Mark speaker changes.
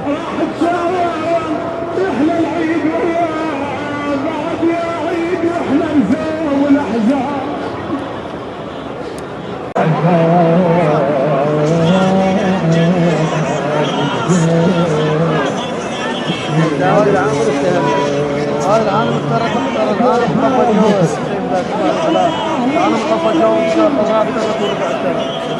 Speaker 1: راح تساوم احنا العيد بعد يا عيد احنا الزوم والاحزان
Speaker 2: هذا العام ترى العالم خف الجو العالم خف الجو ان شاء الله راح ترى